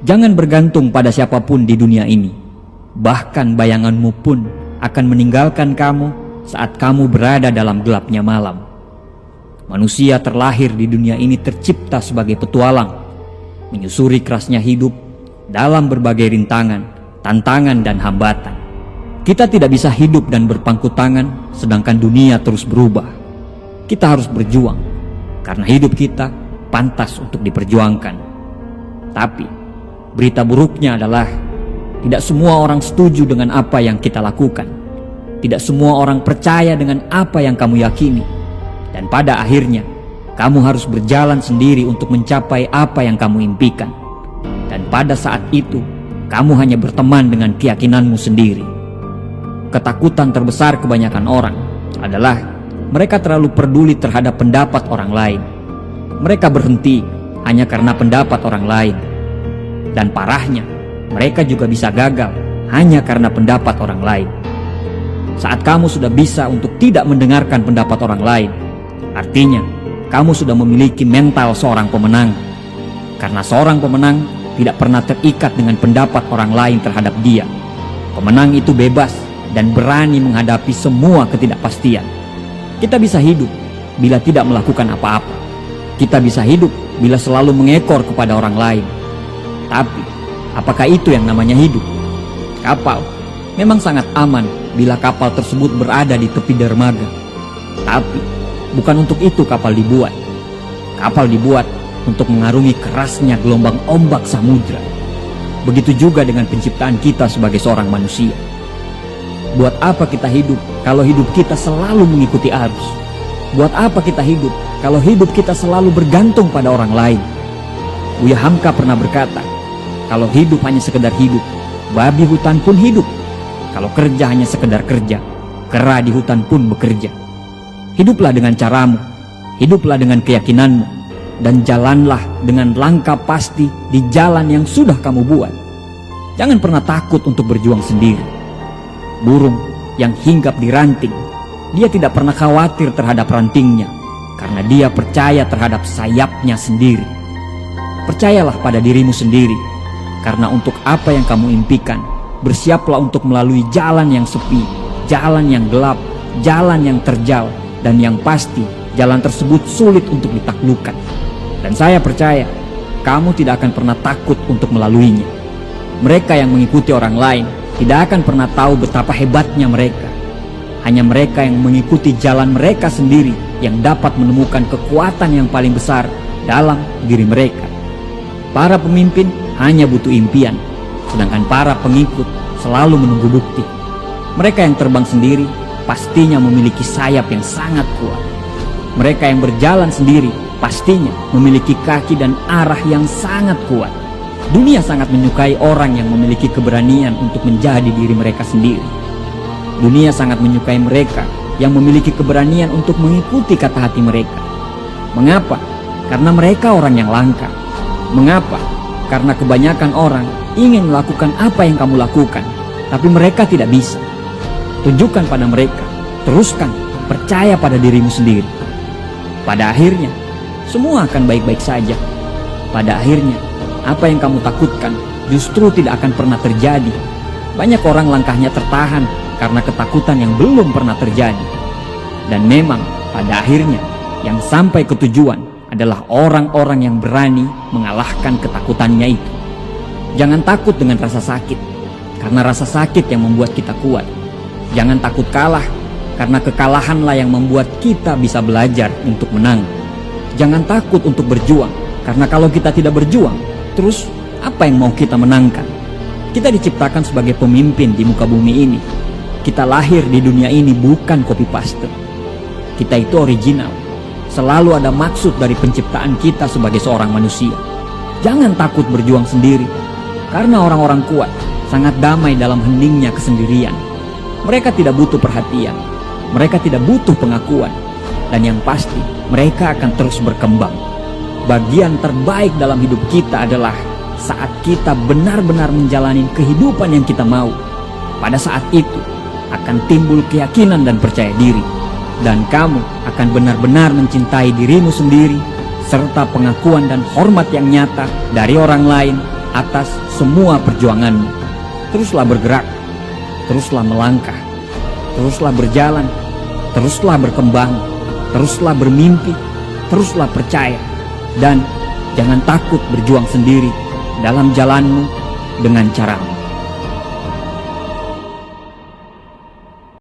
Jangan bergantung pada siapapun di dunia ini. Bahkan bayanganmu pun akan meninggalkan kamu saat kamu berada dalam gelapnya malam. Manusia terlahir di dunia ini tercipta sebagai petualang, menyusuri kerasnya hidup dalam berbagai rintangan, tantangan dan hambatan. Kita tidak bisa hidup dan berpangku tangan sedangkan dunia terus berubah. Kita harus berjuang karena hidup kita pantas untuk diperjuangkan. Tapi berita buruknya adalah tidak semua orang setuju dengan apa yang kita lakukan. Tidak semua orang percaya dengan apa yang kamu yakini. Dan pada akhirnya kamu harus berjalan sendiri untuk mencapai apa yang kamu impikan. Dan pada saat itu kamu hanya berteman dengan keyakinanmu sendiri. Ketakutan terbesar kebanyakan orang adalah mereka terlalu peduli terhadap pendapat orang lain. Mereka berhenti hanya karena pendapat orang lain. Dan parahnya, mereka juga bisa gagal hanya karena pendapat orang lain. Saat kamu sudah bisa untuk tidak mendengarkan pendapat orang lain, artinya kamu sudah memiliki mental seorang pemenang. Karena seorang pemenang tidak pernah terikat dengan pendapat orang lain terhadap dia. Pemenang itu bebas dan berani menghadapi semua ketidakpastian. Kita bisa hidup bila tidak melakukan apa-apa. Kita bisa hidup bila selalu mengekor kepada orang lain. Tapi, apakah itu yang namanya hidup? Kapal memang sangat aman bila kapal tersebut berada di tepi dermaga. Tapi, bukan untuk itu kapal dibuat. Kapal dibuat untuk mengarungi kerasnya gelombang ombak samudra. Begitu juga dengan penciptaan kita sebagai seorang manusia. Buat apa kita hidup kalau hidup kita selalu mengikuti arus? Buat apa kita hidup kalau hidup kita selalu bergantung pada orang lain? Buya Hamka pernah berkata, kalau hidup hanya sekedar hidup, babi hutan pun hidup. Kalau kerja hanya sekedar kerja, kera di hutan pun bekerja. Hiduplah dengan caramu, hiduplah dengan keyakinanmu, dan jalanlah dengan langkah pasti di jalan yang sudah kamu buat. Jangan pernah takut untuk berjuang sendiri. Burung yang hinggap di ranting, dia tidak pernah khawatir terhadap rantingnya, karena dia percaya terhadap sayapnya sendiri. Percayalah pada dirimu sendiri, karena untuk apa yang kamu impikan, bersiaplah untuk melalui jalan yang sepi, jalan yang gelap, jalan yang terjal, dan yang pasti jalan tersebut sulit untuk ditaklukkan. Dan saya percaya, kamu tidak akan pernah takut untuk melaluinya. Mereka yang mengikuti orang lain tidak akan pernah tahu betapa hebatnya mereka. Hanya mereka yang mengikuti jalan mereka sendiri yang dapat menemukan kekuatan yang paling besar dalam diri mereka. Para pemimpin hanya butuh impian, sedangkan para pengikut selalu menunggu bukti. Mereka yang terbang sendiri pastinya memiliki sayap yang sangat kuat. Mereka yang berjalan sendiri pastinya memiliki kaki dan arah yang sangat kuat. Dunia sangat menyukai orang yang memiliki keberanian untuk menjadi diri mereka sendiri. Dunia sangat menyukai mereka yang memiliki keberanian untuk mengikuti kata hati mereka. Mengapa? Karena mereka orang yang langka. Mengapa? Karena kebanyakan orang ingin melakukan apa yang kamu lakukan, tapi mereka tidak bisa. Tunjukkan pada mereka, teruskan, percaya pada dirimu sendiri. Pada akhirnya, semua akan baik-baik saja. Pada akhirnya, apa yang kamu takutkan justru tidak akan pernah terjadi. Banyak orang langkahnya tertahan karena ketakutan yang belum pernah terjadi. Dan memang pada akhirnya yang sampai ke tujuan adalah orang-orang yang berani mengalahkan ketakutannya itu. Jangan takut dengan rasa sakit, karena rasa sakit yang membuat kita kuat. Jangan takut kalah, karena kekalahanlah yang membuat kita bisa belajar untuk menang. Jangan takut untuk berjuang, karena kalau kita tidak berjuang, terus apa yang mau kita menangkan? Kita diciptakan sebagai pemimpin di muka bumi ini. Kita lahir di dunia ini bukan copy paste. Kita itu original. Selalu ada maksud dari penciptaan kita sebagai seorang manusia. Jangan takut berjuang sendiri, karena orang-orang kuat sangat damai dalam heningnya kesendirian. Mereka tidak butuh perhatian, mereka tidak butuh pengakuan, dan yang pasti mereka akan terus berkembang. Bagian terbaik dalam hidup kita adalah saat kita benar-benar menjalani kehidupan yang kita mau. Pada saat itu akan timbul keyakinan dan percaya diri, dan kamu akan benar-benar mencintai dirimu sendiri, serta pengakuan dan hormat yang nyata dari orang lain atas semua perjuanganmu. Teruslah bergerak, teruslah melangkah, teruslah berjalan, teruslah berkembang, teruslah bermimpi, teruslah percaya, dan jangan takut berjuang sendiri dalam jalanmu dengan caramu.